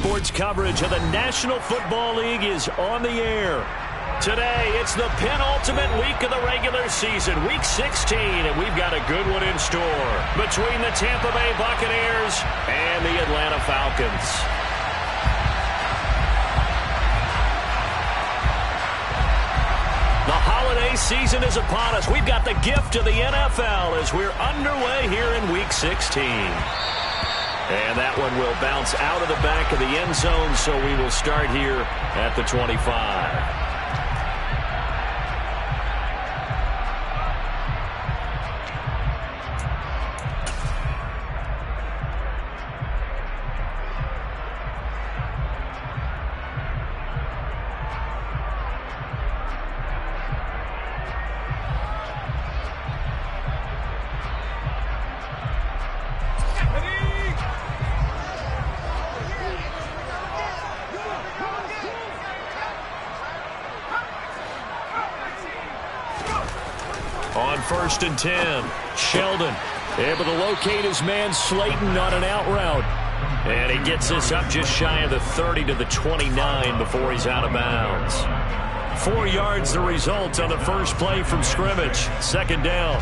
Sports coverage of the National Football League is on the air. Today, it's the penultimate week of the regular season, Week 16, and we've got a good one in store between the Tampa Bay Buccaneers and the Atlanta Falcons. The holiday season is upon us. We've got the gift of the NFL as we're underway here in Week 16. And that one will bounce out of the back of the end zone, so we will start here at the 25. On 1st and 10, Sheldon able to locate his man Slayton on an out route. And he gets this up just shy of the 30 to the 29 before he's out of bounds. 4 yards the result on the first play from scrimmage. 2nd down.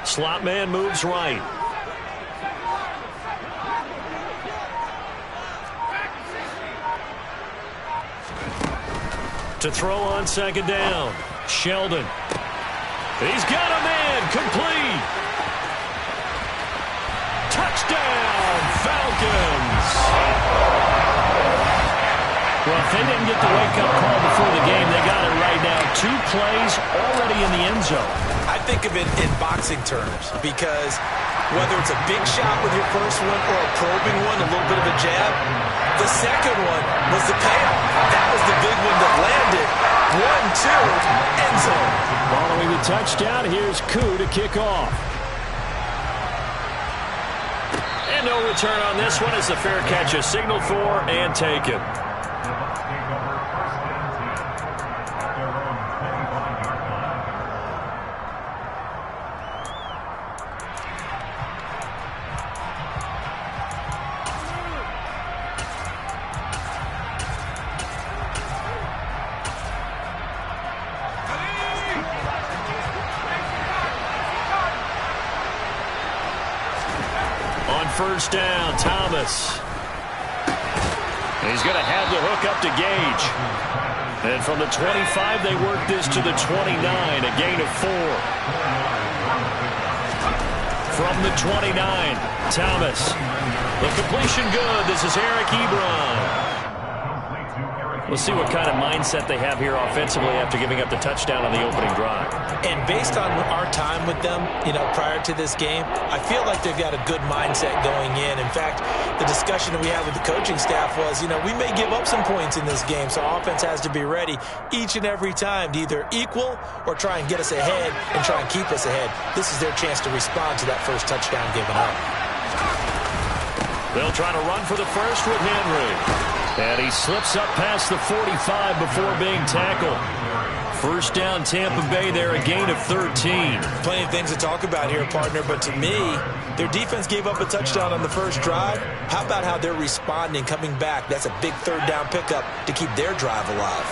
Slot man moves right. To throw on 2nd down. Sheldon. He's got a man. Complete. Touchdown, Falcons. Well, if they didn't get the wake-up call before the game, they got it right now. 2 plays already in the end zone. I think of it in boxing terms because whether it's a big shot with your first one or a probing one, a little bit of a jab, the second one was the payoff. That was the big one that landed. 1-2, end zone. Following the touchdown, here's Koo to kick off. And no return on this one as the fair catch is signaled for and taken. First down, Thomas. He's going to have the hook up to Gage. And from the 25, they work this to the 29, a gain of 4. From the 29, Thomas. The completion good. This is Eric Ebron. We'll see what kind of mindset they have here offensively after giving up the touchdown on the opening drive. And based on our time with them, prior to this game, I feel like they've got a good mindset going in. In fact, the discussion that we had with the coaching staff was, we may give up some points in this game, so offense has to be ready each and every time to either equal or try and get us ahead and try and keep us ahead. This is their chance to respond to that first touchdown given up. They'll try to run for the first with Henry. And he slips up past the 45 before being tackled. First down, Tampa Bay there, a gain of 13. Plenty of things to talk about here, partner, but to me, their defense gave up a touchdown on the first drive. How about how they're responding, coming back? That's a big 3rd down pickup to keep their drive alive.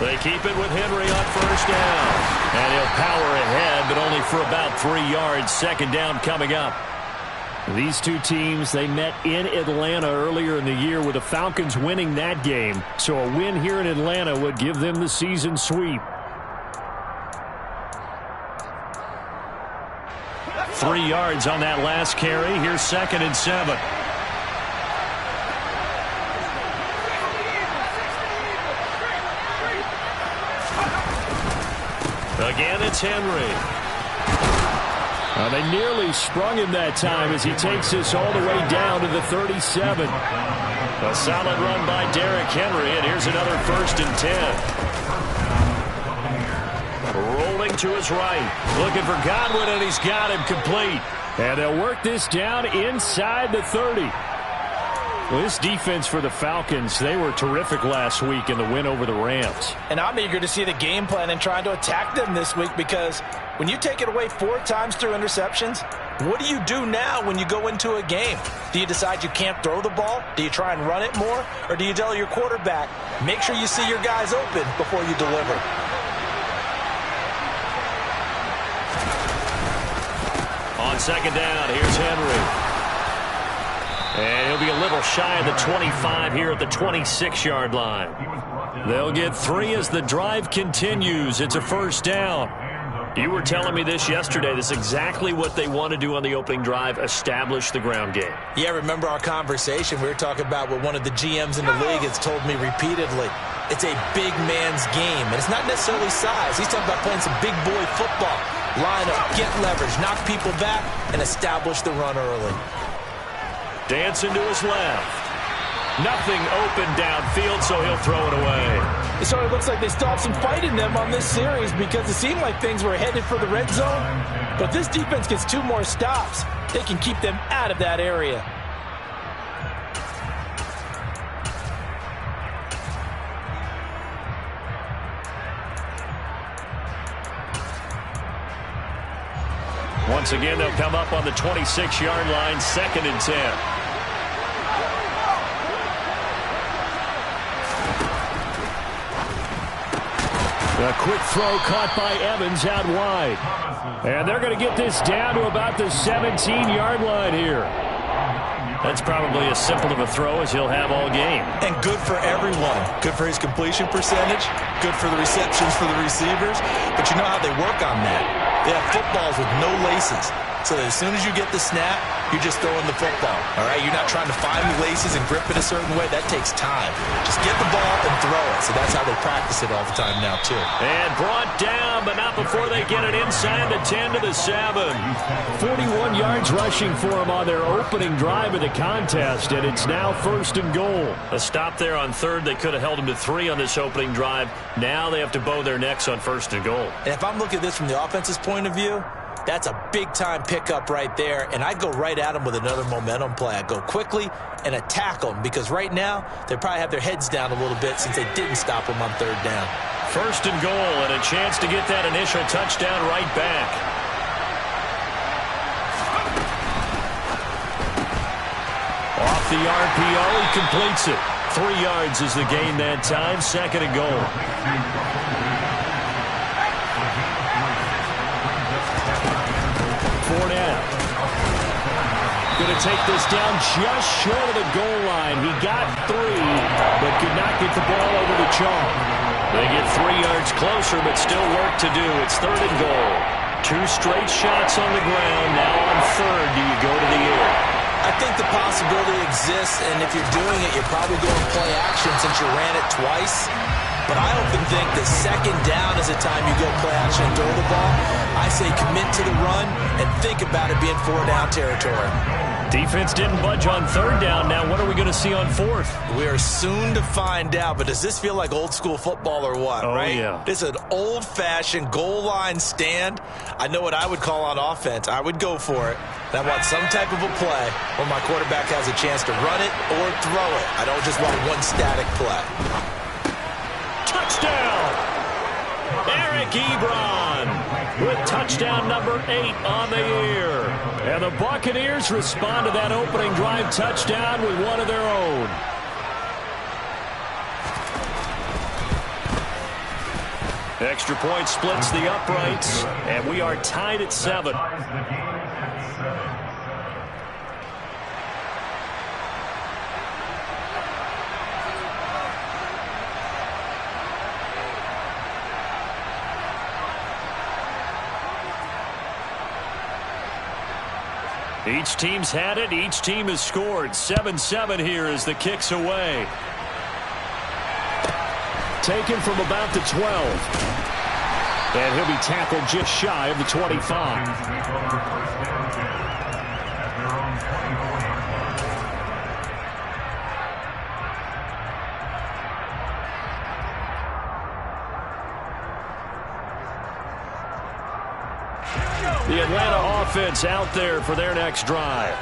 They keep it with Henry on first down. And he'll power ahead, but only for about 3 yards. 2nd down coming up. These two teams, they met in Atlanta earlier in the year with the Falcons winning that game. So a win here in Atlanta would give them the season sweep. 3 yards on that last carry. Here's 2nd and 7. Again, it's Henry. They nearly sprung him that time as he takes this all the way down to the 37. A solid run by Derrick Henry, and here's another 1st and 10. Rolling to his right. Looking for Godwin, and he's got him complete. And they'll work this down inside the 30. Well, this defense for the Falcons, they were terrific last week in the win over the Rams. And I'm eager to see the game plan and trying to attack them this week, because when you take it away 4 times through interceptions, what do you do now when you go into a game? Do you decide you can't throw the ball? Do you try and run it more? Or do you tell your quarterback, make sure you see your guys open before you deliver? On second down, here's Henry. And he'll be a little shy of the 25 here at the 26-yard line. They'll get 3 as the drive continues. It's a first down. You were telling me this yesterday. This is exactly what they want to do on the opening drive, establish the ground game. Yeah, remember our conversation? We were talking about what one of the GMs in the league has told me repeatedly. It's a big man's game, and it's not necessarily size. He's talking about playing some big boy football. Line up, get leverage, knock people back, and establish the run early. Dancing to his left. Nothing open downfield, so he'll throw it away. It sort of looks like they still have some fight in them on this series, because it seemed like things were headed for the red zone. But this defense gets 2 more stops. They can keep them out of that area. Once again, they'll come up on the 26-yard line, 2nd and 10. A quick throw caught by Evans out wide. And they're going to get this down to about the 17-yard line here. That's probably as simple of a throw as he'll have all game. And good for everyone. Good for his completion percentage. Good for the receptions for the receivers. But you know how they work on that. They have footballs with no laces. So that as soon as you get the snap, you're just throwing the football. All right, you're not trying to find the laces and grip it a certain way. That takes time. Just get the ball and throw it. So that's how they practice it all the time now, too. And brought down, but not before they get it inside the 10 to the 7. 41 yards rushing for him on their opening drive of the contest, and it's now 1st and goal. A stop there on 3rd. They could have held him to 3 on this opening drive. Now they have to bow their necks on 1st and goal. And if I'm looking at this from the offense's point of view, that's a big-time pickup right there, and I go right at them with another momentum play. I go quickly and attack them, because right now they probably have their heads down a little bit since they didn't stop them on 3rd down. 1st and goal, and a chance to get that initial touchdown right back. Off the RPO, he completes it. 3 yards is the gain that time, 2nd and goal. Going to take this down just short of the goal line. He got 3, but could not get the ball over the chalk. They get 3 yards closer, but still work to do. It's 3rd and goal. 2 straight shots on the ground. Now on 3rd, do you go to the air? I think the possibility exists, and if you're doing it, you're probably going to play action since you ran it twice. But I often think that 2nd down is the time you go play action and throw the ball. I say commit to the run and think about it being 4-down territory. Defense didn't budge on 3rd down. Now what are we going to see on 4th? We are soon to find out, but does this feel like old school football or what, right? Yeah. This is an old-fashioned goal line stand. I know what I would call on offense. I would go for it. And I want some type of a play where my quarterback has a chance to run it or throw it. I don't just want one static play. Touchdown! Eric Ebron with touchdown number 8 on the year. And the Buccaneers respond to that opening drive touchdown with one of their own. Extra point splits the uprights, and we are tied at 7. Each team's had it. Each team has scored. 7-7 here as the kick's away. Taken from about the 12. And he'll be tackled just shy of the 25. The Atlanta offense out there for their next drive.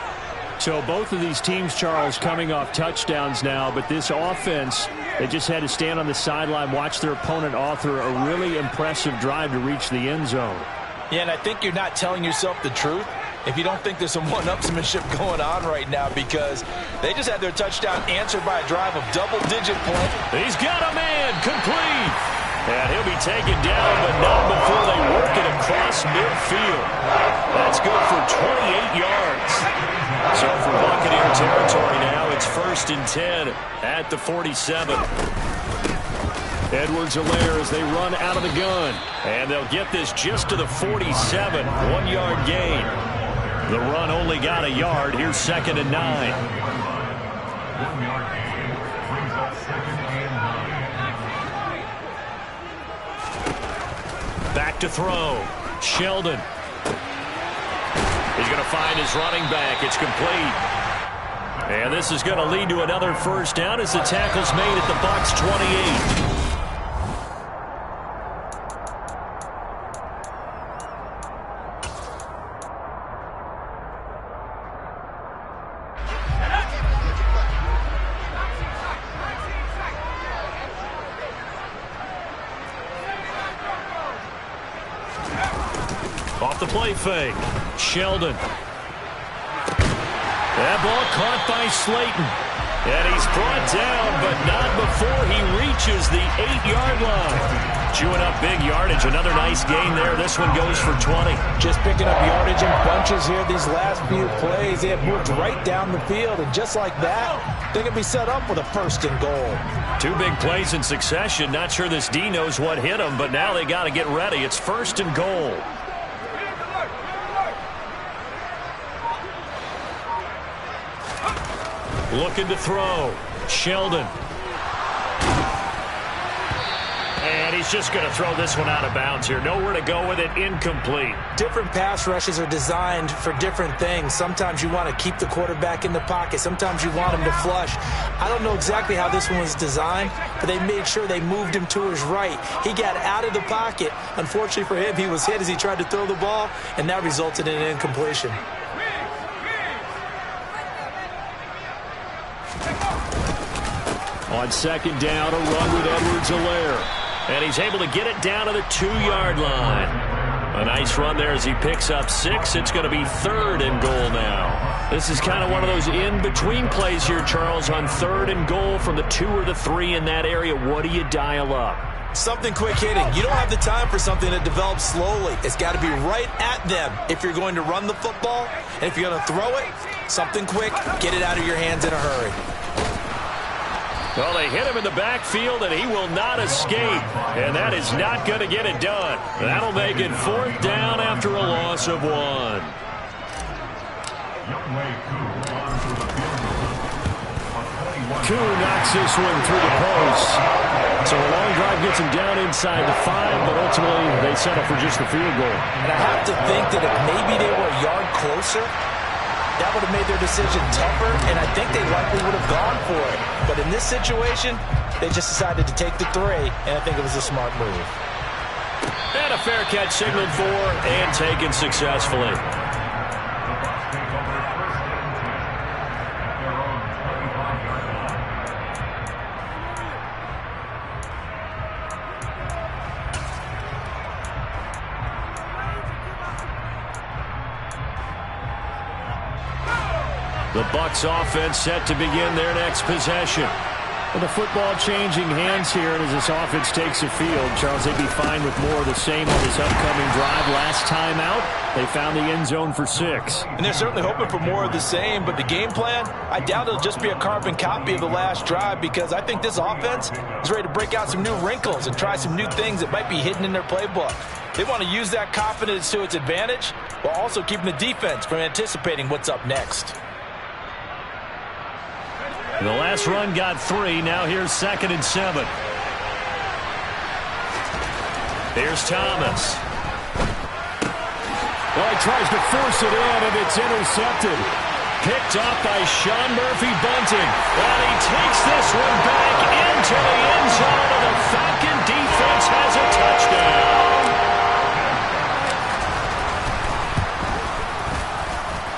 So both of these teams, Charles, coming off touchdowns now, but this offense, they just had to stand on the sideline, watch their opponent author a really impressive drive to reach the end zone. Yeah, and I think you're not telling yourself the truth if you don't think there's some one-upsmanship going on right now, because they just had their touchdown answered by a drive of double-digit play. He's got a man, complete. And he'll be taken down, but not before they work it across midfield. That's good for 28 yards. So for Buccaneer territory now, it's 1st and 10 at the 47. Edwards-Helaire as they run out of the gun. And they'll get this just to the 47, 1-yard gain. The run only got a yard. Here's 2nd and 9. 1 yard gain brings up 2nd and 9. Back to throw. Sheldon. He's going to find his running back. It's complete. And this is going to lead to another first down as the tackle's made at the Bucs 28. Off the play fake. Sheldon. That ball caught by Slayton. And he's brought down, but not before he reaches the 8-yard line. Chewing up big yardage. Another nice gain there. This one goes for 20. Just picking up yardage in bunches here these last few plays. They have moved right down the field, and just like that, they're going to be set up with a 1st and goal. 2 big plays in succession. Not sure this D knows what hit him, but now they got to get ready. It's 1st and goal. Looking to throw. Sheldon. And he's just going to throw this one out of bounds here. Nowhere to go with it. Incomplete. Different pass rushes are designed for different things. Sometimes you want to keep the quarterback in the pocket. Sometimes you want him to flush. I don't know exactly how this one was designed, but they made sure they moved him to his right. He got out of the pocket. Unfortunately for him, he was hit as he tried to throw the ball, and that resulted in an incompletion. On 2nd down, a run with Edwards-Helaire. And he's able to get it down to the 2-yard line. A nice run there as he picks up 6. It's going to be 3rd and goal now. This is kind of one of those in-between plays here, Charles, on 3rd and goal from the 2 or the 3 in that area. What do you dial up? Something quick hitting. You don't have the time for something that develops slowly. It's got to be right at them if you're going to run the football. And if you're going to throw it, something quick, get it out of your hands in a hurry. Well, they hit him in the backfield, and he will not escape. And that is not going to get it done. That'll make it 4th down after a loss of 1. Koo knocks this one through the post. So a long drive gets him down inside the 5, but ultimately they settle for just the field goal. And I have to think that if maybe they were a yard closer, that would have made their decision tougher, and I think they likely would have gone for it. But in this situation, they just decided to take the 3, and I think it was a smart move. And a fair catch signaled for and taken successfully. The Bucs offense set to begin their next possession. With the football changing hands here, and as this offense takes the field, Charles, they'd be fine with more of the same on this upcoming drive. Last time out, they found the end zone for 6. And they're certainly hoping for more of the same, but the game plan, I doubt it'll just be a carbon copy of the last drive, because I think this offense is ready to break out some new wrinkles and try some new things that might be hidden in their playbook. They want to use that confidence to its advantage, while also keeping the defense from anticipating what's up next. The last run got 3. Now here's 2nd and 7. Here's Thomas. Well, he tries to force it in, and it's intercepted. Picked up by Sean Murphy-Bunting. And he takes this one back into the end zone, and the Falcon defense has a touchdown.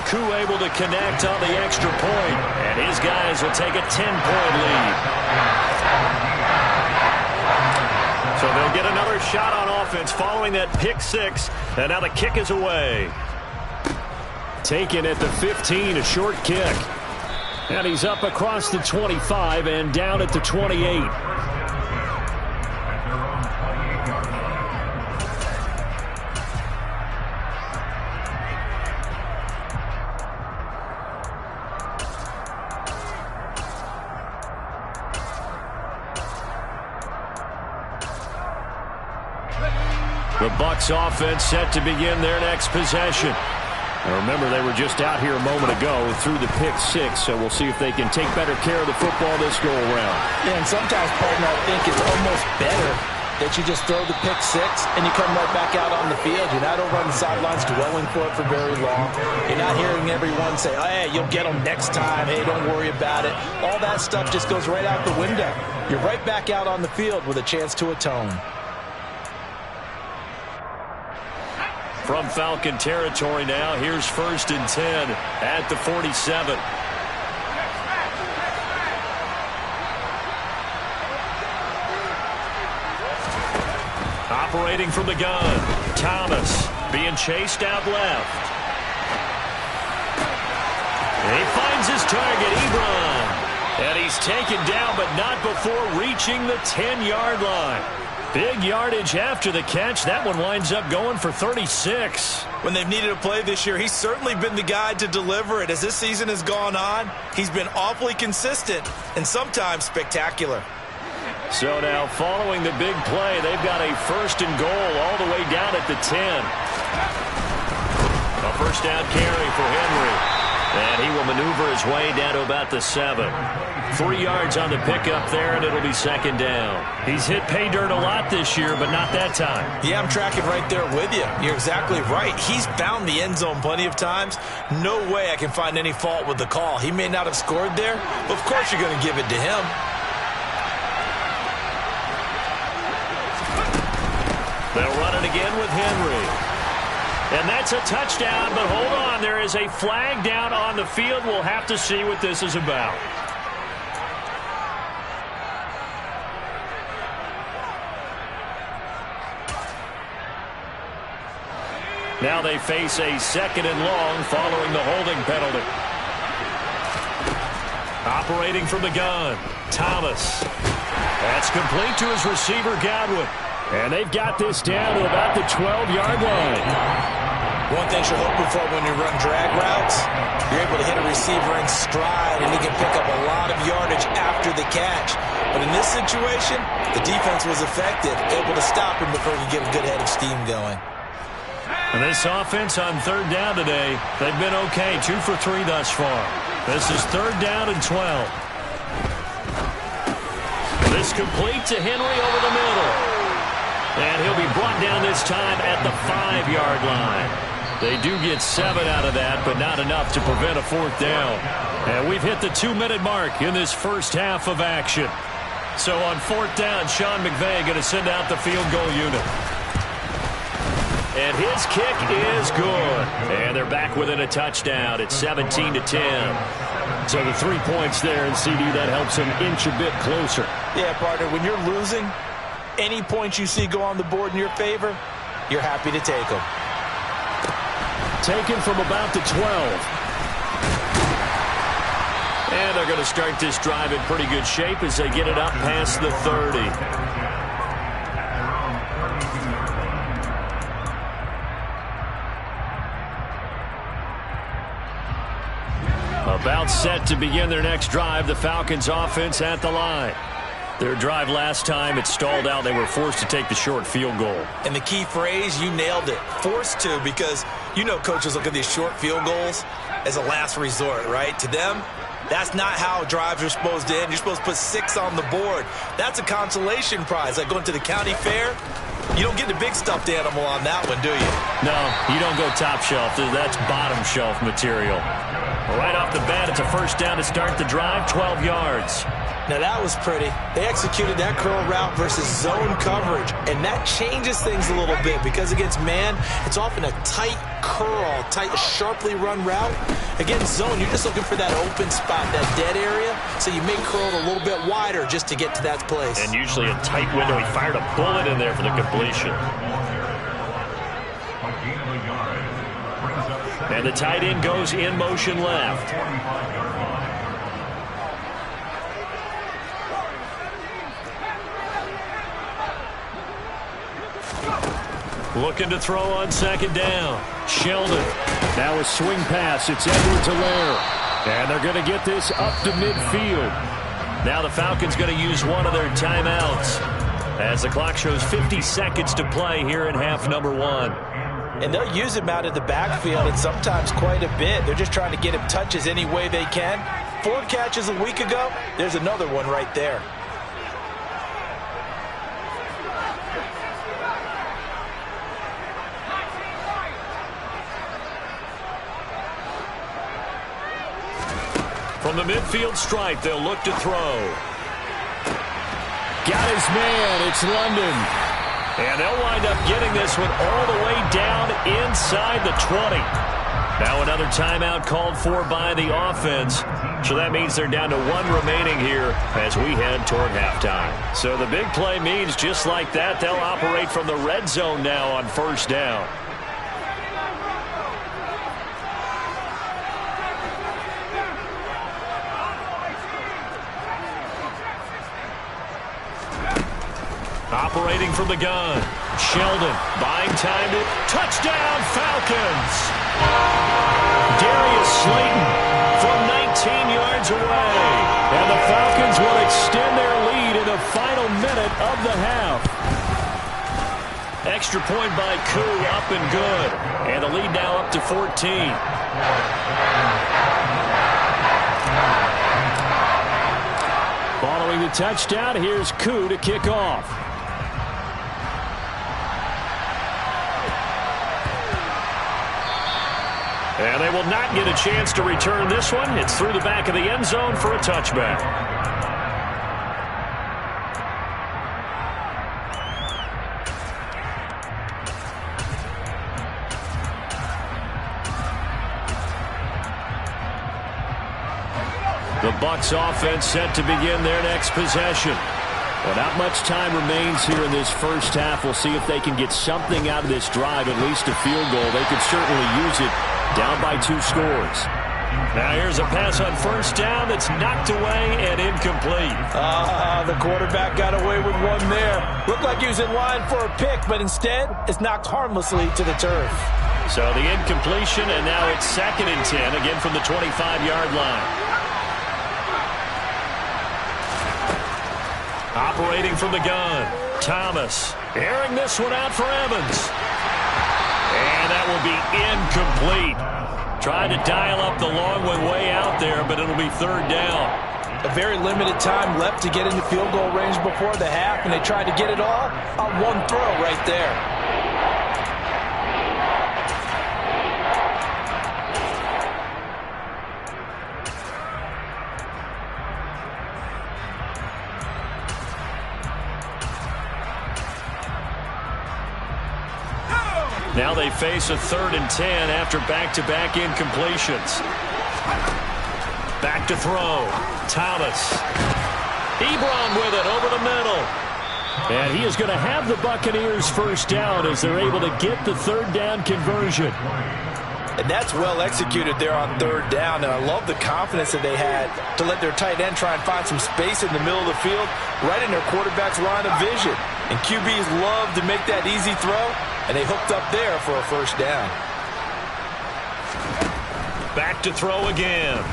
Koo able to to connect on the extra point, and his guys will take a 10-point lead. So they'll get another shot on offense following that pick six, and now the kick is away. Taken at the 15, a short kick. And he's up across the 25 and down at the 28. The Bucs offense set to begin their next possession. Now remember, they were just out here a moment ago through the pick six, so we'll see if they can take better care of the football this go-around. Yeah, and sometimes, partner, I think it's almost better that you just throw the pick six and you come right back out on the field. You're not over on the sidelines dwelling for it for very long. You're not hearing everyone say, oh, hey, you'll get them next time. Hey, don't worry about it. All that stuff just goes right out the window. You're right back out on the field with a chance to atone. From Falcon territory now, here's 1st and 10 at the 47. Operating from the gun, Thomas being chased out left. He finds his target, Ebron. And he's taken down, but not before reaching the 10-yard line. Big yardage after the catch. That one winds up going for 36. When they've needed a play this year, he's certainly been the guy to deliver it. As this season has gone on, he's been awfully consistent and sometimes spectacular. So now following the big play, they've got a 1st and goal all the way down at the 10. A first down carry for Henry. And he will maneuver his way down to about the 7. 3 yards on the pickup there, and it'll be 2nd down. He's hit pay dirt a lot this year, but not that time. Yeah, I'm tracking right there with you. You're exactly right. He's found the end zone plenty of times. No way I can find any fault with the call. He may not have scored there, but of course you're going to give it to him. They'll run it again with Henry. And that's a touchdown, but hold on. There is a flag down on the field. We'll have to see what this is about. Now they face a 2nd and long following the holding penalty. Operating from the gun, Thomas. That's complete to his receiver, Godwin. And they've got this down to about the 12-yard line. One thing you're hoping for when you run drag routes, you're able to hit a receiver in stride, and he can pick up a lot of yardage after the catch. But in this situation, the defense was effective, able to stop him before he could get a good head of steam going. And this offense on 3rd down today, they've been okay. 2 for 3 thus far. This is 3rd down and 12. This complete to Henry over the middle. And he'll be brought down this time at the 5-yard line. They do get 7 out of that, but not enough to prevent a 4th down. And we've hit the 2-minute mark in this first half of action. So on 4th down, Sean McVay going to send out the field goal unit. And his kick is good. And they're back within a touchdown. It's 17-10. So the 3 points there, and CD, that helps him inch a bit closer. Yeah, partner, when you're losing, any points you see go on the board in your favor, you're happy to take them. Taken from about the 12. And they're going to start this drive in pretty good shape as they get it up past the 30. About set to begin their next drive, the Falcons offense at the line. Their drive last time, it stalled out. They were forced to take the short field goal. And the key phrase, you nailed it. Forced to, because you know coaches look at these short field goals as a last resort, right? To them, that's not how drives are supposed to end. You're supposed to put 6 on the board. That's a consolation prize. Like going to the county fair, you don't get the big stuffed animal on that one, do you? No, you don't go top shelf. That's bottom shelf material. Right off the bat, it's a first down to start the drive, 12 yards. Now that was pretty. They executed that curl route versus zone coverage, and that changes things a little bit because against man, it's often a tight curl, tight, sharply run route. Against zone, you're just looking for that open spot, that dead area, so you may curl it a little bit wider just to get to that place. And usually a tight window. He fired a bullet in there for the completion. And the tight end goes in motion left. Looking to throw on second down. Sheldon. Now a swing pass. It's Edwards-Helaire. And they're going to get this up to midfield. Now the Falcons going to use one of their timeouts as the clock shows 50 seconds to play here in half number 1. And they'll use him out of the backfield and sometimes quite a bit. They're just trying to get him touches any way they can. 4 catches a week ago. There's another one right there. From the midfield stripe, they'll look to throw. Got his man. It's London. And they'll wind up getting this one all the way down inside the 20. Now another timeout called for by the offense. So that means they're down to 1 remaining here as we head toward halftime. So the big play means just like that, they'll operate from the red zone now on first down. Operating from the gun. Sheldon buying time to touchdown Falcons. Darius Slayton from 19 yards away. And the Falcons will extend their lead in the final minute of the half. Extra point by Koo, up and good. And the lead now up to 14. Following the touchdown, here's Koo to kick off. And they will not get a chance to return this one. It's through the back of the end zone for a touchback. The Bucs offense set to begin their next possession. Well, not much time remains here in this first half. We'll see if they can get something out of this drive, at least a field goal. They could certainly use it. Down by 2 scores. Now here's a pass on first down that's knocked away and incomplete. The quarterback got away with one there. Looked like he was in line for a pick, but instead it's knocked harmlessly to the turf. So the incompletion, and now it's 2nd and 10, again from the 25-yard line. Operating from the gun, Thomas airing this one out for Evans. And that will be incomplete. Trying to dial up the long one way out there, but it'll be 3rd down. A very limited time left to get into field goal range before the half, and they tried to get it all on one throw right there. Now they face a 3rd and 10 after back-to-back incompletions. Back to throw. Thomas. Ebron with it over the middle. And he is going to have the Buccaneers first down as they're able to get the 3rd down conversion. And that's well executed there on 3rd down. And I love the confidence that they had to let their tight end try and find some space in the middle of the field, right in their quarterback's line of vision. And QBs love to make that easy throw. And they hooked up there for a first down. Back to throw again.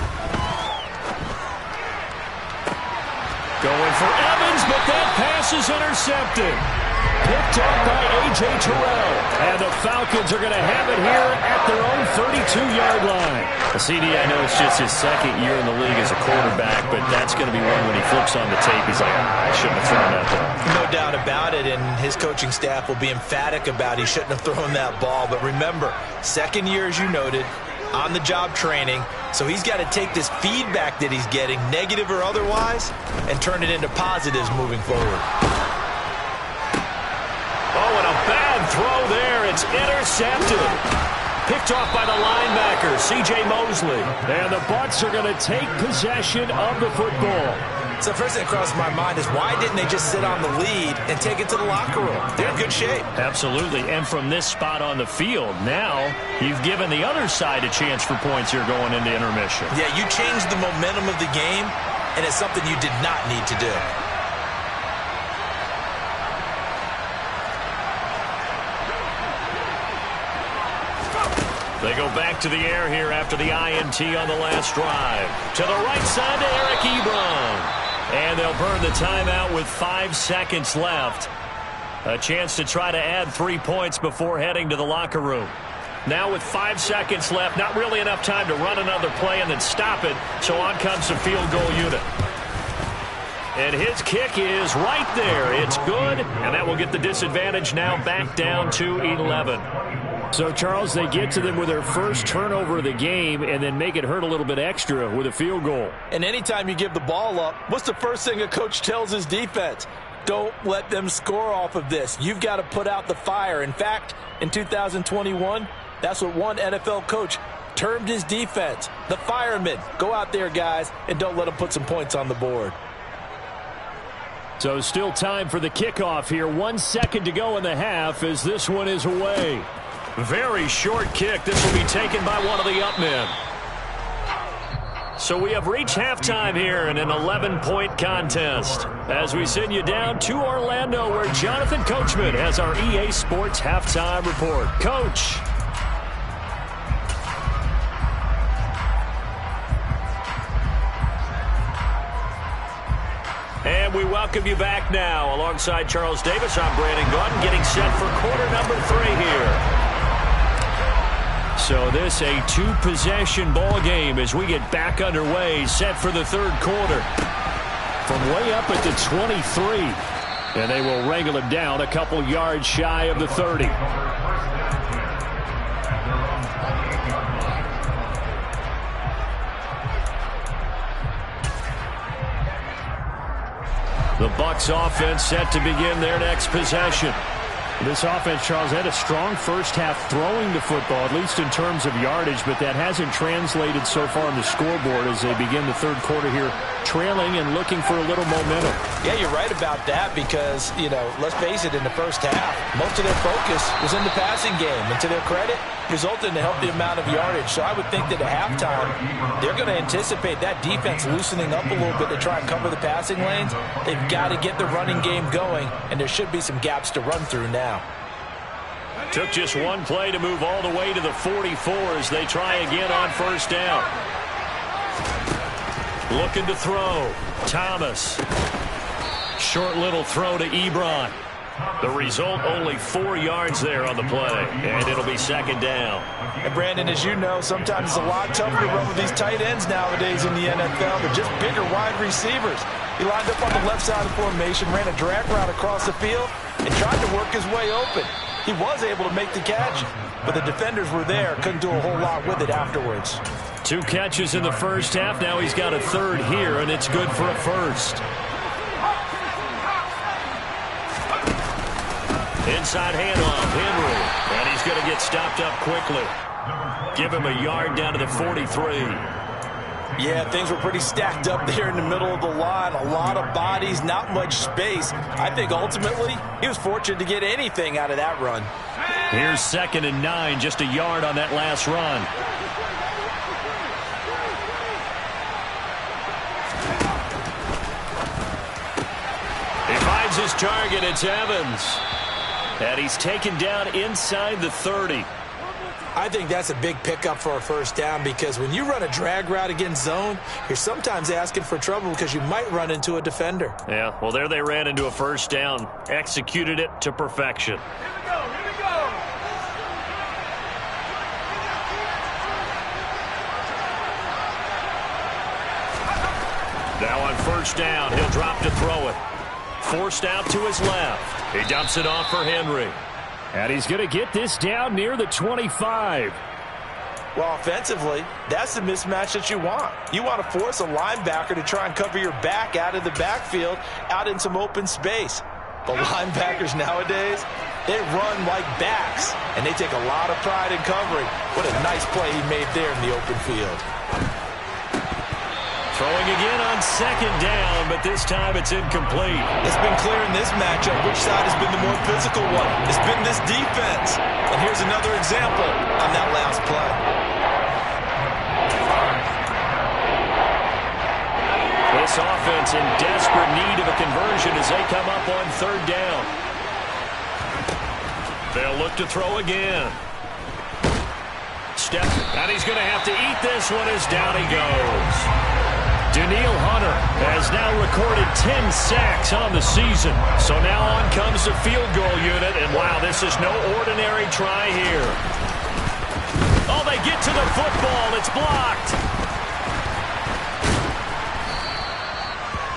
Going for Evans, but that pass is intercepted. Picked up by A.J. Terrell. And the Falcons are going to have it here at their own 32-yard line. CD, I know it's just his 2nd year in the league as a quarterback, but that's going to be one when he flips on the tape. He's like, I shouldn't have thrown that ball. No doubt about it, and his coaching staff will be emphatic about he shouldn't have thrown that ball. But remember, 2nd year, as you noted, on-the-job training, so he's got to take this feedback that he's getting, negative or otherwise, and turn it into positives moving forward. Oh, and a bad throw there. It's intercepted. Picked off by the linebacker, C.J. Mosley. And the Bucs are going to take possession of the football. So the first thing that crossed my mind is why didn't they just sit on the lead and take it to the locker room? They're in good shape. Absolutely. And from this spot on the field, now you've given the other side a chance for points here going into intermission. Yeah, you changed the momentum of the game, and it's something you did not need to do. They go back to the air here after the INT on the last drive. To the right side to Eric Ebron. And they'll burn the timeout with 5 seconds left. A chance to try to add 3 points before heading to the locker room. Now with 5 seconds left, not really enough time to run another play and then stop it. So on comes the field goal unit. And his kick is right there. It's good, and that will get the disadvantage now back down to 11. So, Charles, they get to them with their first turnover of the game and then make it hurt a little bit extra with a field goal. And anytime you give the ball up, what's the first thing a coach tells his defense? Don't let them score off of this. You've got to put out the fire. In fact, in 2021, that's what one NFL coach termed his defense. The firemen. Go out there, guys, and don't let them put some points on the board. So still time for the kickoff here. 1 second to go in the half as this one is away. Very short kick. This will be taken by one of the up men. So we have reached halftime here in an 11-point contest as we send you down to Orlando where Jonathan Coachman has our EA Sports halftime report. Coach. And we welcome you back now. Alongside Charles Davis, I'm Brandon Gaudin getting set for quarter number 3 here. So this a 2-possession ball game as we get back underway, set for the third quarter. From way up at the 23. And they will wrangle him down a couple yards shy of the 30. The Bucs offense set to begin their next possession. This offense, Charles, had a strong first half throwing the football, at least in terms of yardage, but that hasn't translated so far on the scoreboard as they begin the third quarter here, trailing and looking for a little momentum. Yeah, you're right about that because, let's face it, in the first half, most of their focus was in the passing game. And to their credit, resulted in a healthy amount of yardage. So I would think that at halftime, they're going to anticipate that defense loosening up a little bit to try and cover the passing lanes. They've got to get the running game going, and there should be some gaps to run through now. Took just one play to move all the way to the 44 as they try again on first down. Looking to throw. Thomas. Short little throw to Ebron. The result, only 4 yards there on the play, and it'll be second down. And, Brandon, as you know, sometimes it's a lot tougher to run with these tight ends nowadays in the NFL. They're just bigger wide receivers. He lined up on the left side of the formation, ran a drag route across the field, and tried to work his way open. He was able to make the catch, but the defenders were there. Couldn't do a whole lot with it afterwards. 2 catches in the first half. Now he's got a third here, and it's good for a first. Inside handoff, Henry. And he's going to get stopped up quickly. Give him a yard down to the 43. Yeah, things were pretty stacked up there in the middle of the line. A lot of bodies, not much space. I think ultimately he was fortunate to get anything out of that run. Here's 2nd and 9, just a yard on that last run. He finds his target. It's Evans. And he's taken down inside the 30. I think that's a big pickup for a first down because when you run a drag route against zone, you're sometimes asking for trouble because you might run into a defender. Yeah, well, there they ran into a first down. Executed it to perfection. Here we go. Now on first down, he'll drop to throw it. Forced out to his left. He dumps it off for Henry. And he's going to get this down near the 25. Well, offensively, that's the mismatch that you want. You want to force a linebacker to try and cover your back out of the backfield, out in some open space. But linebackers nowadays, they run like backs, and they take a lot of pride in covering. What a nice play he made there in the open field. Throwing again on second down, but this time it's incomplete. It's been clear in this matchup which side has been the more physical one. It's been this defense. And here's another example on that last play. This offense in desperate need of a conversion as they come up on third down. They'll look to throw again. Step, and he's going to have to eat this one as down he goes. Danielle Hunter has now recorded 10 sacks on the season. So now on comes the field goal unit, and wow, this is no ordinary try here. Oh, they get to the football. It's blocked.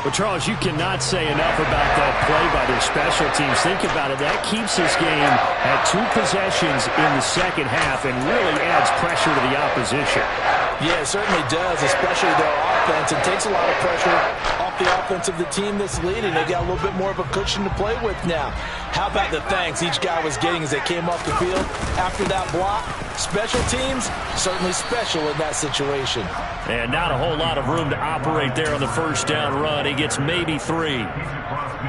Well, Charles, you cannot say enough about that play by their special teams. Think about it. That keeps this game at 2 possessions in the second half and really adds pressure to the opposition. Yeah, it certainly does, especially their offense. It takes a lot of pressure off the offense of the team that's leading. They got a little bit more of a cushion to play with now. How about the thanks each guy was getting as they came off the field after that block? Special teams, certainly special in that situation. And not a whole lot of room to operate there on the first down run. He gets maybe 3.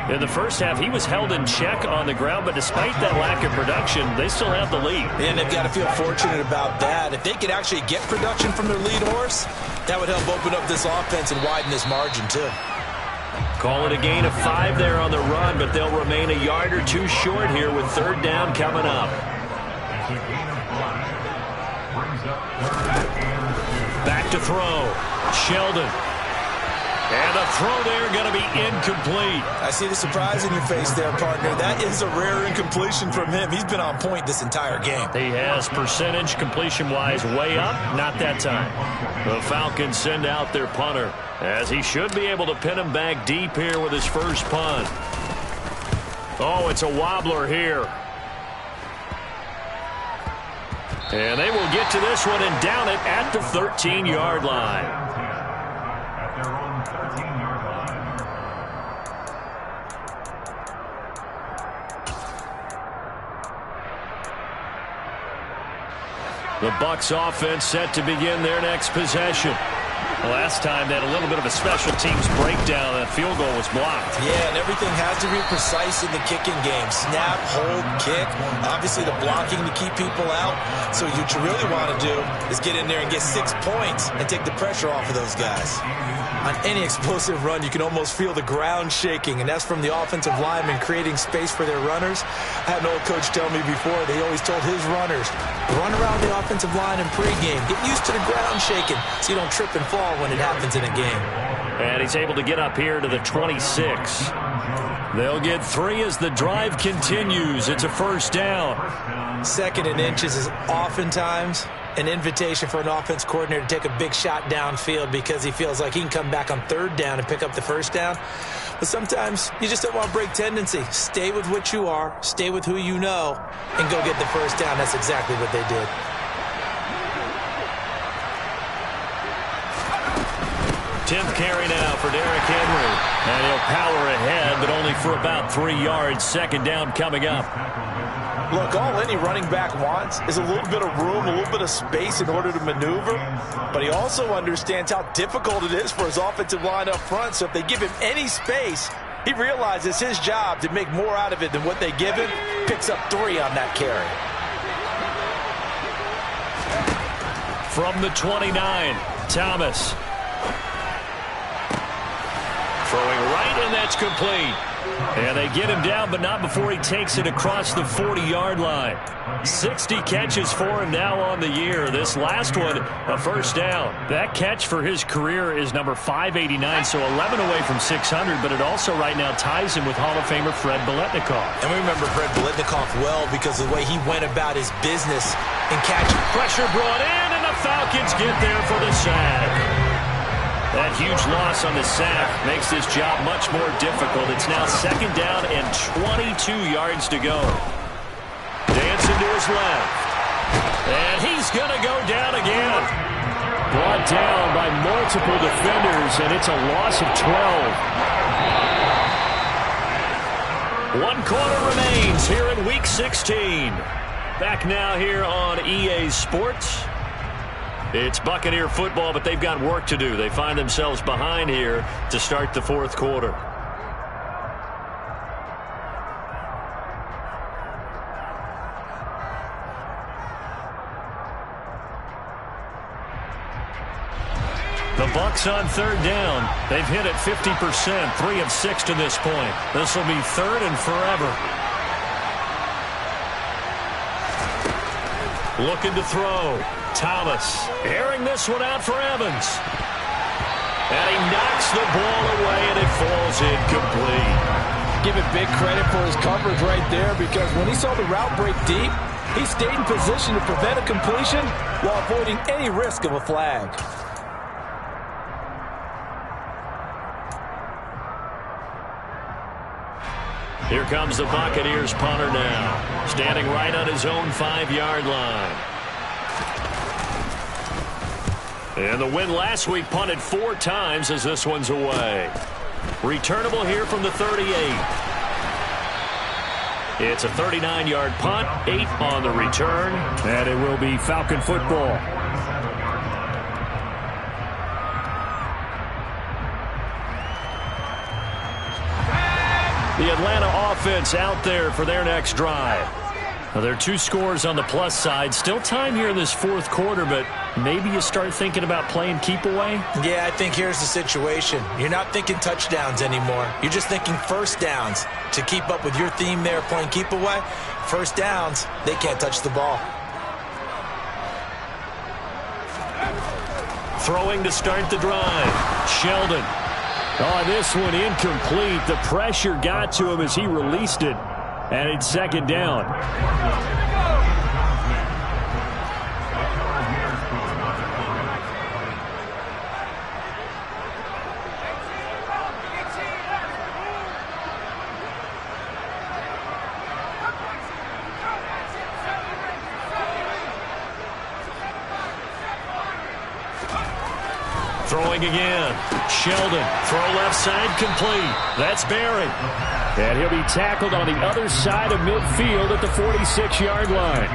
In the first half, he was held in check on the ground, but despite that lack of production, they still have the lead. And they've got to feel fortunate about that. If they could actually get production from their lead horse, that would help open up this offense and widen this margin too. Call it a gain of 5 there on the run, but they'll remain a yard or 2 short here with third down coming up. Back to throw. Sheldon. And the throw there going to be incomplete. I see the surprise in your face there, partner. That is a rare incompletion from him. He's been on point this entire game. He has percentage completion-wise way up. Not that time. The Falcons send out their punter, as he should be able to pin him back deep here with his first punt. Oh, it's a wobbler here. And they will get to this one and down it at the 13-yard line. At their own 13-yard line. The Bucs offense set to begin their next possession. Last time, they had a little bit of a special teams breakdown. That field goal was blocked. Yeah, and everything has to be precise in the kicking game. Snap, hold, kick. Obviously, the blocking to keep people out. So what you really want to do is get in there and get 6 points and take the pressure off of those guys. On any explosive run, you can almost feel the ground shaking, and that's from the offensive linemen creating space for their runners. I had an old coach tell me before, they always told his runners, run around the offensive line in pregame. Get used to the ground shaking so you don't trip and fall when it happens in a game. And he's able to get up here to the 26. They'll get 3 as the drive continues. It's a first down. 2nd and inches is oftentimes an invitation for an offense coordinator to take a big shot downfield because he feels like he can come back on 3rd down and pick up the first down. But sometimes you just don't want to break tendency. Stay with what you are, stay with who you know, and go get the first down. That's exactly what they did. Tenth carry now for Derrick Henry. And he'll power ahead, but only for about 3 yards. Second down coming up. Look, all any running back wants is a little bit of room, a little bit of space in order to maneuver. But he also understands how difficult it is for his offensive line up front. So if they give him any space, he realizes his job to make more out of it than what they give him. Picks up 3 on that carry. From the 29, Thomas. Throwing right, and that's complete. And they get him down, but not before he takes it across the 40-yard line. 60 catches for him now on the year. This last one, a first down. That catch for his career is number 589, so 11 away from 600, but it also right now ties him with Hall of Famer Fred Biletnikoff. And we remember Fred Biletnikoff well because of the way he went about his business and catching. Pressure brought in, and the Falcons get there for the sack. That huge loss on the sack makes this job much more difficult. It's now second down and 22 yards to go. Dancing to his left. And he's going to go down again. Brought down by multiple defenders, and it's a loss of 12. 1 quarter remains here in Week 16. Back now here on EA Sports. It's Buccaneer football, but they've got work to do. They find themselves behind here to start the fourth quarter. The Bucs on third down. They've hit it 50%, 3 of 6 to this point. This will be third and forever. Looking to throw. Thomas airing this one out for Evans. And he knocks the ball away, and it falls incomplete. Give it big credit for his coverage right there, because when he saw the route break deep, he stayed in position to prevent a completion while avoiding any risk of a flag. Here comes the Buccaneers punter now, standing right on his own 5-yard line. And the win last week punted 4 times as this one's away. Returnable here from the 38. It's a 39-yard punt, 8 on the return, and it will be Falcon football. The Atlanta offense out there for their next drive. Now, there are 2 scores on the plus side. Still time here in this fourth quarter, but maybe you start thinking about playing keep away? Yeah, I think here's the situation. You're not thinking touchdowns anymore. You're just thinking first downs. To keep up with your theme there, playing keep away, first downs, they can't touch the ball. Throwing to start the drive. Sheldon. Oh, this one incomplete. The pressure got to him as he released it. And it's second down. Throwing again. Sheldon. Throw left side complete. That's Barry. And he'll be tackled on the other side of midfield at the 46-yard line.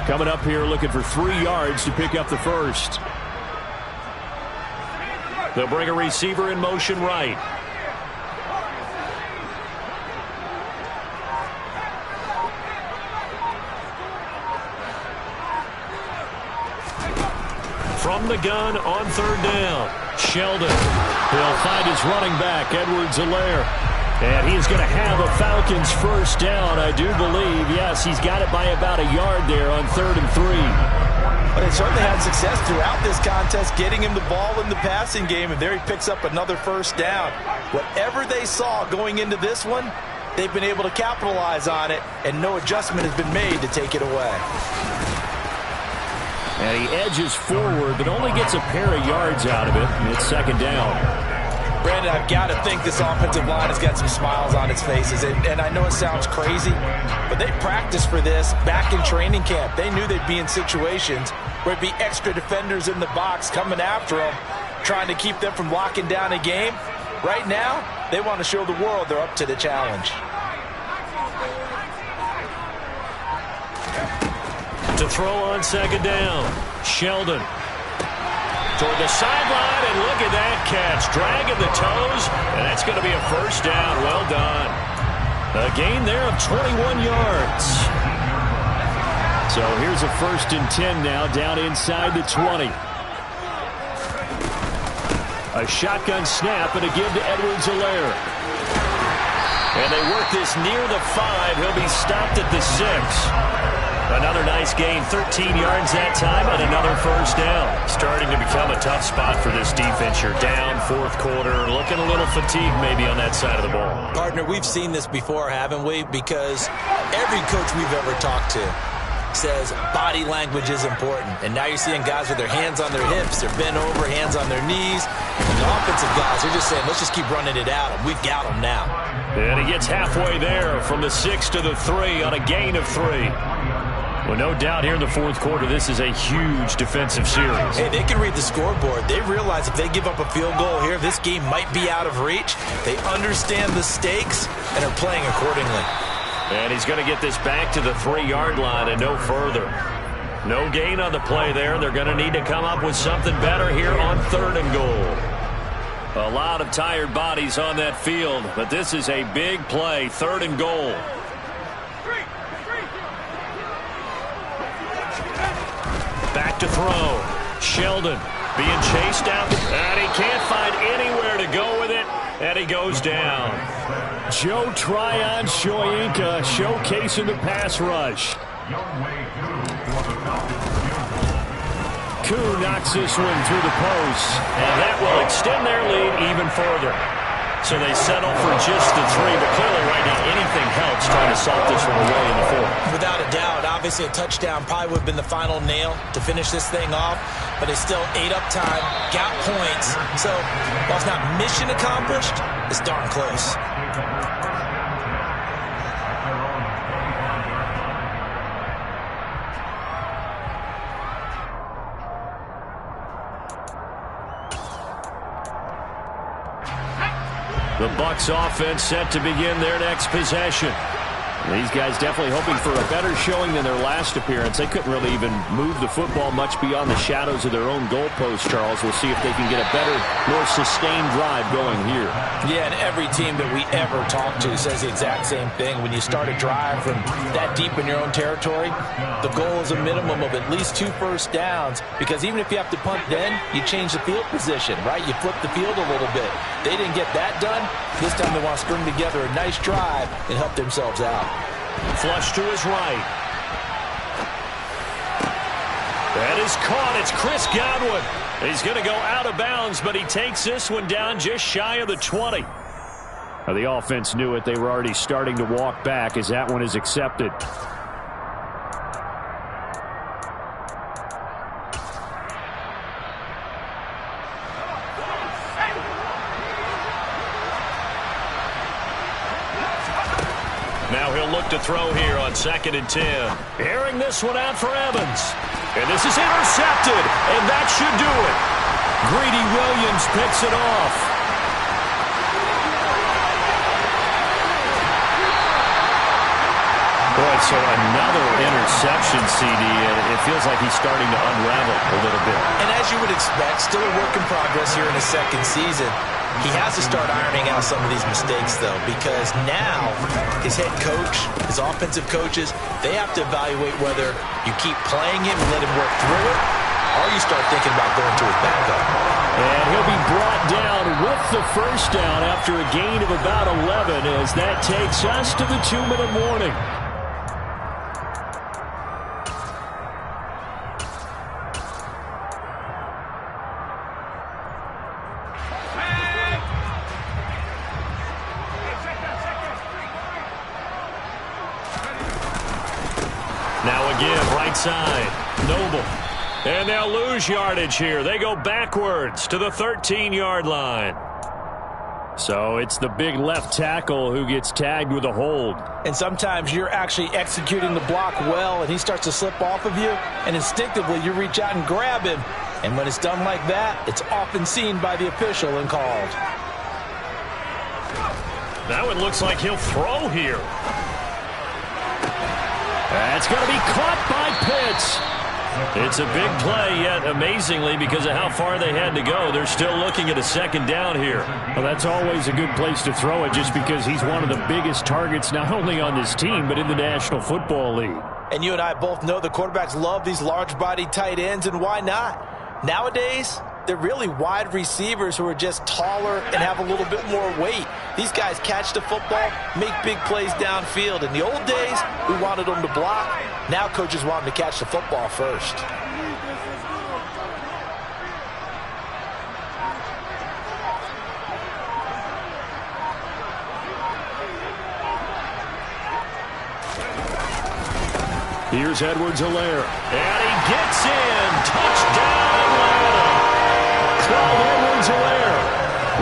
Coming up here looking for 3 yards to pick up the first. They'll bring a receiver in motion right. From the gun on third down. Sheldon. He'll find his running back, Edwards-Helaire. And he's going to have a Falcons first down, I do believe. Yes, he's got it by about a yard there on 3rd and 3. But they certainly had success throughout this contest, getting him the ball in the passing game, and there he picks up another first down. Whatever they saw going into this one, they've been able to capitalize on it, and no adjustment has been made to take it away. And he edges forward, but only gets a pair of yards out of it, and it's second down. Brandon, I've got to think this offensive line has got some smiles on its faces. And I know it sounds crazy, but they practiced for this back in training camp. They knew they'd be in situations where it'd be extra defenders in the box coming after them, trying to keep them from locking down a game. Right now, they want to show the world they're up to the challenge. To throw on second down, Sheldon. Toward the sideline, and look at that catch. Dragging the toes, and that's going to be a first down. Well done. A gain there of 21 yards. So here's a 1st and 10 now, down inside the 20. A shotgun snap and a give to Edwards-Helaire. And they work this near the 5. He'll be stopped at the 6. Another nice gain, 13 yards that time, and another first down. Starting to become a tough spot for this defense. You're down, fourth quarter, looking a little fatigued maybe on that side of the ball. Partner, we've seen this before, haven't we? Because every coach we've ever talked to says body language is important. And now you're seeing guys with their hands on their hips, they're bent over, hands on their knees. And the offensive guys, they're just saying, let's just keep running it out, and we've got them now. And he gets halfway there from the 6 to the 3 on a gain of 3. Well, no doubt here in the fourth quarter, this is a huge defensive series. Hey, they can read the scoreboard. They realize if they give up a field goal here, this game might be out of reach. They understand the stakes and are playing accordingly. And he's going to get this back to the 3-yard line and no further. No gain on the play there. They're going to need to come up with something better here on 3rd and goal. A lot of tired bodies on that field, but this is a big play, 3rd and goal. Back to throw. Sheldon being chased out, and he can't find anywhere to go with it, and he goes down. Joe Tryon-Shoyinka showcasing the pass rush. Koo knocks this one through the post, and that will extend their lead even further. So they settle for just the 3, but clearly right now anything helps trying to salt this one away in the 4th. Without a doubt, obviously a touchdown probably would have been the final nail to finish this thing off, but it's still ate up time, got points. So while it's not mission accomplished, it's darn close. The Bucs offense set to begin their next possession. These guys definitely hoping for a better showing than their last appearance. They couldn't really even move the football much beyond the shadows of their own goalpost, Charles. We'll see if they can get a better, more sustained drive going here. Yeah, and every team that we ever talk to says the exact same thing. When you start a drive from that deep in your own territory, the goal is a minimum of at least 2 first downs, because even if you have to punt then, you change the field position, right? You flip the field a little bit. They didn't get that done. This time they want to string together a nice drive and help themselves out. Flush to his right. That is caught. It's Chris Godwin. He's going to go out of bounds, but he takes this one down just shy of the 20. Now, the offense knew it. They were already starting to walk back as that one is accepted. Now he'll look to throw here on 2nd and 10. Airing this one out for Evans. And this is intercepted, and that should do it. Greedy Williams picks it off. Boy, so another interception, CD, and it feels like he's starting to unravel a little bit. And as you would expect, still a work in progress here in his 2nd season. He has to start ironing out some of these mistakes, though, because now his head coach, his offensive coaches, they have to evaluate whether you keep playing him and let him work through it, or you start thinking about going to his backup. And he'll be brought down with the first down after a gain of about 11 as that takes us to the 2-minute warning. Now again, right side, Noble. And they'll lose yardage here. They go backwards to the 13-yard line. So it's the big left tackle who gets tagged with a hold. And sometimes you're actually executing the block well, and he starts to slip off of you, and instinctively you reach out and grab him. And when it's done like that, it's often seen by the official and called. That one looks like he'll throw here. That's going to be caught by Pitts. It's a big play, yet amazingly, because of how far they had to go, they're still looking at a 2nd down here. Well, that's always a good place to throw it, just because he's one of the biggest targets not only on this team, but in the National Football League. And you and I both know the quarterbacks love these large-bodied tight ends, and why not? Nowadays, they're really wide receivers who are just taller and have a little bit more weight. These guys catch the football, make big plays downfield. In the old days, we wanted them to block. Now coaches want them to catch the football first. Here's Edwards-Helaire. And he gets in. Touchdown, Atlanta. Clyde Edwards-Helaire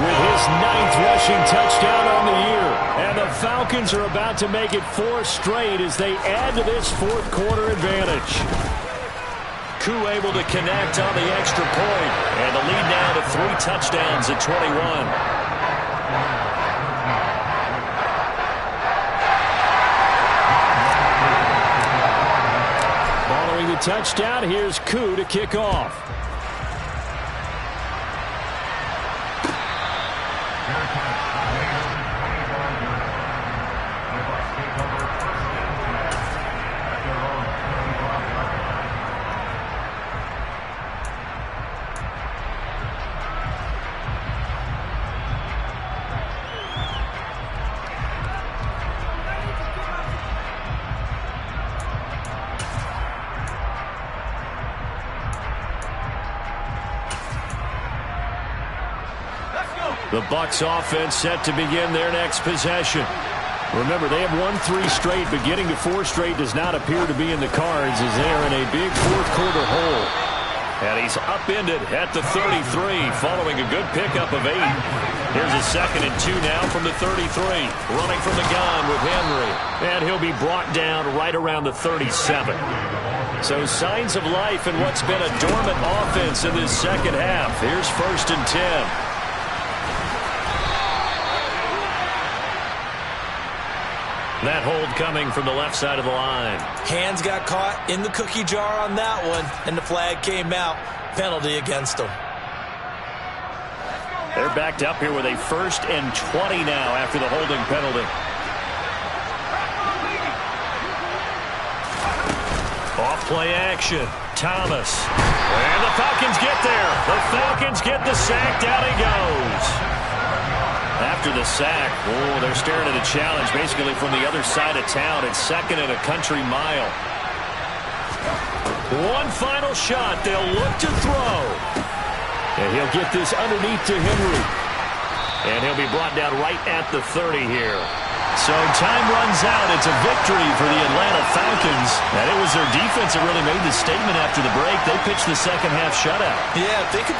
with his 9th rushing touchdown on the year. And the Falcons are about to make it 4 straight as they add to this fourth-quarter advantage. Koo able to connect on the extra point. And the lead now to 3 touchdowns at 21. The touchdown, here's Koo to kick off. The Bucs offense set to begin their next possession. Remember, they have won 3 straight, but getting to 4 straight does not appear to be in the cards as they are in a big fourth-quarter hole. And he's upended at the 33, following a good pickup of 8. Here's a 2nd and 2 now from the 33. Running from the gun with Henry. And he'll be brought down right around the 37. So signs of life in what's been a dormant offense in this second half. Here's 1st and 10. That hold coming from the left side of the line. Hands got caught in the cookie jar on that one, and the flag came out. Penalty against them. They're backed up here with a 1st and 20 now after the holding penalty. Off play action. Thomas. And the Falcons get there. The Falcons get the sack. Down he goes. After the sack, they're staring at a challenge basically from the other side of town. It's 2nd and a country mile. One final shot. They'll look to throw. And he'll get this underneath to Henry. And he'll be brought down right at the 30 here. So time runs out. It's a victory for the Atlanta Falcons. And it was their defense that really made the statement after the break. They pitched the second half shutout. Yeah, think about